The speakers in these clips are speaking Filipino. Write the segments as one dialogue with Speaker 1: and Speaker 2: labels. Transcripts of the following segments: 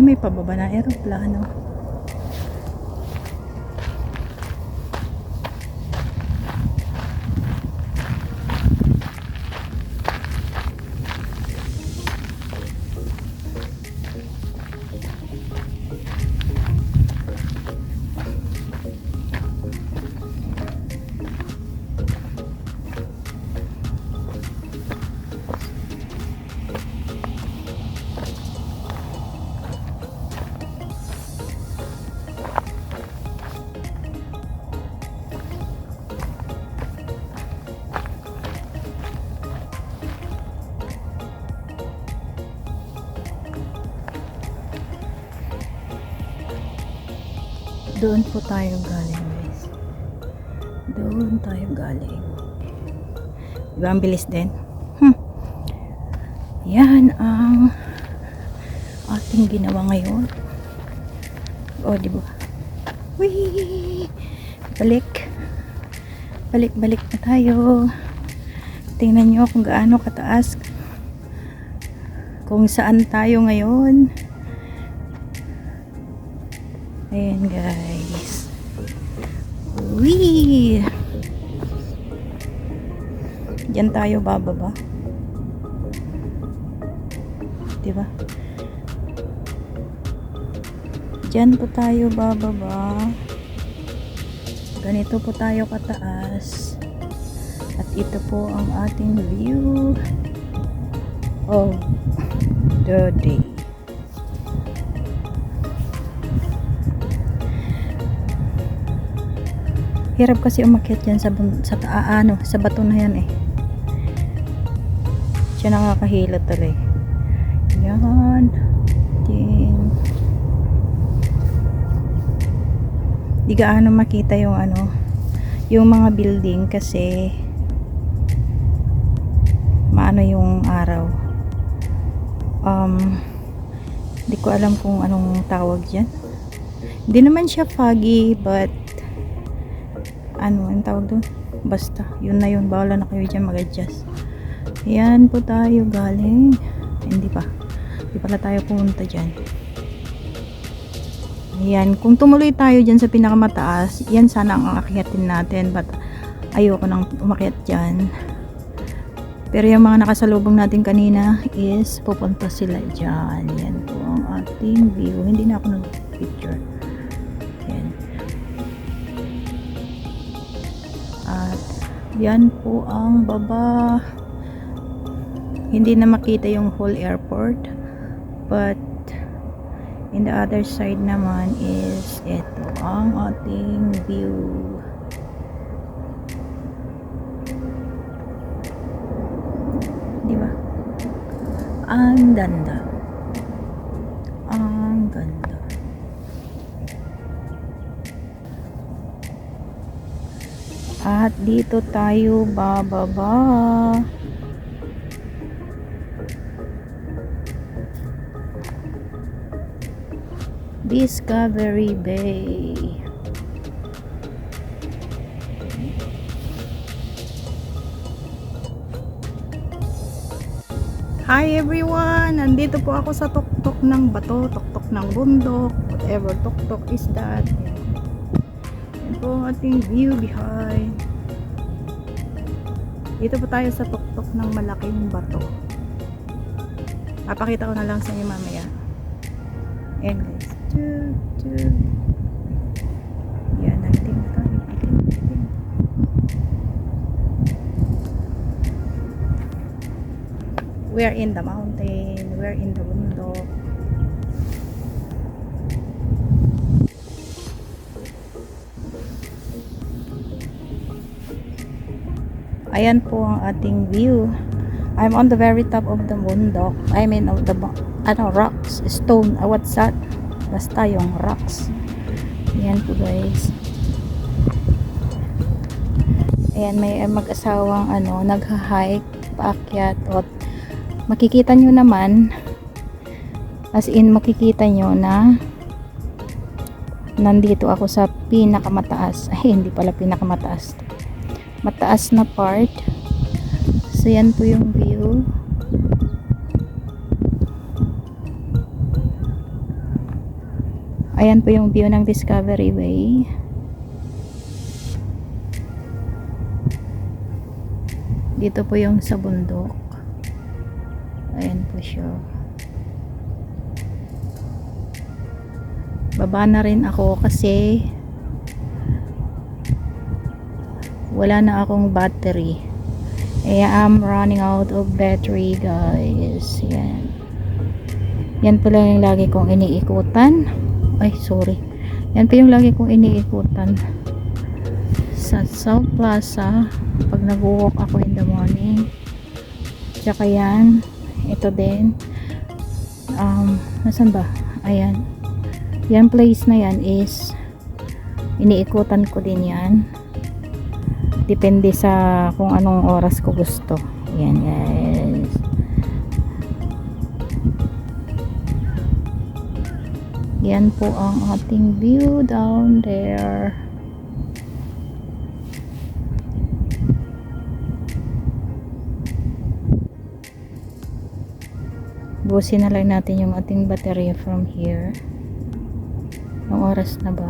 Speaker 1: Ay, may pababa na aeroplano. Doon po tayo galing, guys. Doon tayo galing. Diba ang bilis din? Yan ang ating ginawa ngayon. O, diba? Whee! Balik. Balik na tayo. Tingnan nyo kung gaano kataas. Kung saan tayo ngayon. Ayan, guys. Whee! Diyan tayo bababa. Diba? Diyan po tayo bababa. Ganito po tayo kataas. At ito po ang ating view of the day. Hirap kasi umakyat yan sa bato na yan eh. Siya nakakahilot talaga. Yan. Di gaano makita yung yung mga building kasi maano yung araw. Di ko alam kung anong tawag dyan. Hindi naman siya foggy but ang tawag doon? Basta, yun na yun. Bawala na kayo dyan mag-adjust. Yan po tayo galing. Hindi pala tayo pumunta dyan. Yan, kung tumuloy tayo dyan sa pinakamataas, yan sana ang akyatin natin. But, ayoko nang umakyat dyan. Pero yung mga nakasalubong natin kanina is pupunta sila dyan. Yan po ang ating view. Hindi na ako nag-picture. Yan. At yan po ang baba. Hindi na makita yung whole airport, but in the other side naman is ito ang ating view. Diba? Ang ganda. Ang ganda. At dito tayo bababa. Discovery Bay. Hi everyone! Nandito po ako sa tuktok ng bato, tuktok ng bundok, whatever tuktok is that. Yan po ang ating view behind. Dito po tayo sa tuktok ng malaking bato. Papakita ko na lang sa inyo mamaya. Ayan guys. Yan, natin tayo. We're in the mountain. We're in the bundok. Ayan po ang ating view. I'm on the very top of the bundok. I mean of the rocks, stone, what's that? Basta yung rocks. Ayan po guys. Ayan, may mag-asawang nagha-hike, paakyat. At makikita nyo naman, as in makikita nyo na nandito ako sa pinakamataas. Ay, hindi pala pinakamataas. Mataas na part. So, yan po yung view. Ayan po yung view ng Discovery Way. Dito po yung sa bundok. Ayan po siya. Baba na rin ako kasi wala na akong battery. I'm running out of battery, guys. Yan. Yan po lang yung lagi kong iniikutan. Ay, sorry. Yan po yung lagi kong iniikutan sa South Plaza pag nag-walk ako in the morning. Tsaka yan, ito din. Nasaan ba? Ayan. Yan place na yan is iniikutan ko din yan. Depende sa kung anong oras ko gusto. Ayan, guys. Yan po ang ating view down there. Busin na lang natin yung ating baterya from here. Ang oras na ba?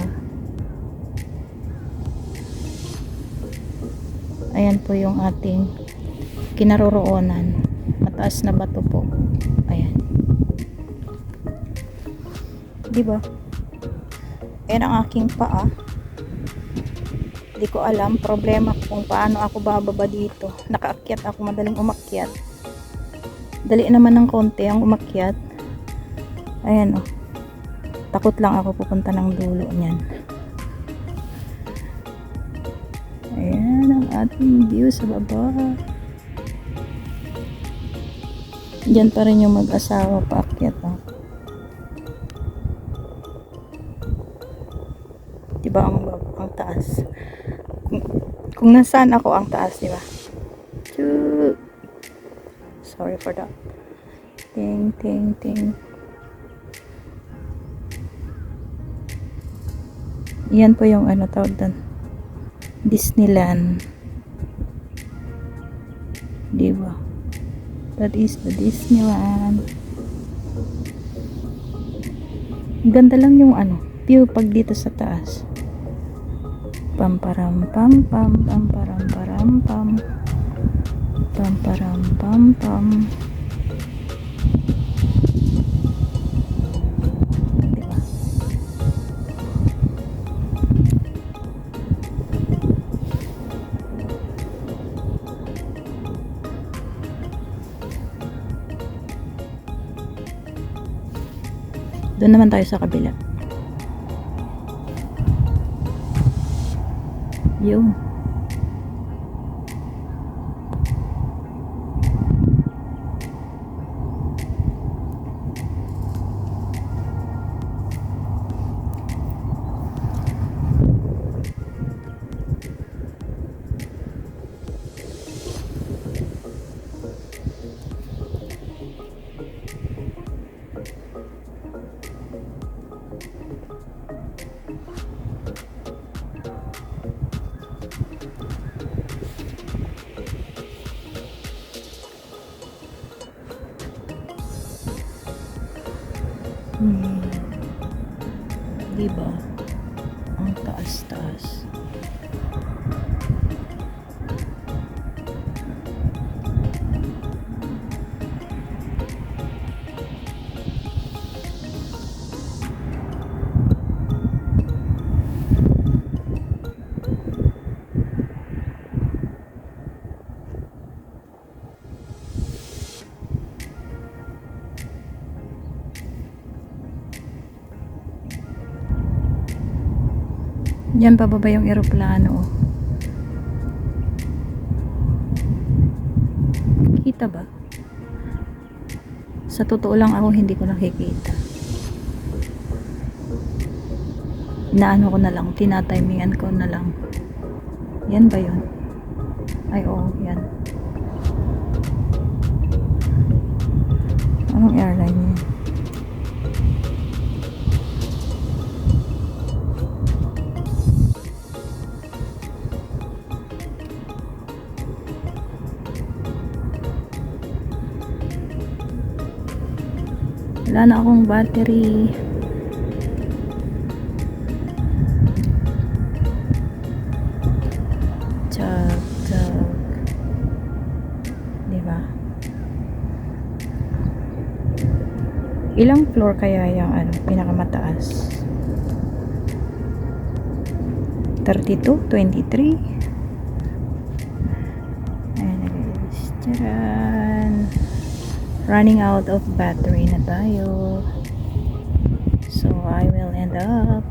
Speaker 1: Ayan po yung ating kinaroroonan. Mataas na bato po. Ayan. Diba? Ayan ang aking paa. Hindi ko alam. Problema kung paano ako bababa dito. Nakaakyat ako. Madaling umakyat. Dali naman ng konti ang umakyat. Ayan o. Takot lang ako pupunta ng dulo niyan. Ayan ang ating view sa baba. Diyan pa rin yung mag-asawa paakyat o. Diba ang taas? Kung nasaan ako ang taas, diba? Sorry for that. Ting, ting, ting. Yan po yung ano tawag doon. Disneyland. Diba? That is the Disneyland. Ganda lang yung ano, view pag dito sa taas. Pam param pam pam pam param param pam. Pam param pam pam. Diba? Doon naman tayo sa kabila. Yung diba? Ang taas-taas. Diyan pababa yung eroplano. Kita ba? Sa totoo lang ako hindi ko nakikita. Inaano ko na lang, tinatimingan ko na lang. Yan ba yun? Ay oo, yan. Anong airline yun? Wala na akong battery. Ilang floor kaya yung ano, pinakamataas? 32, 23. Ayan guys. Tcharan! Running out of battery na tayo. So, I will end up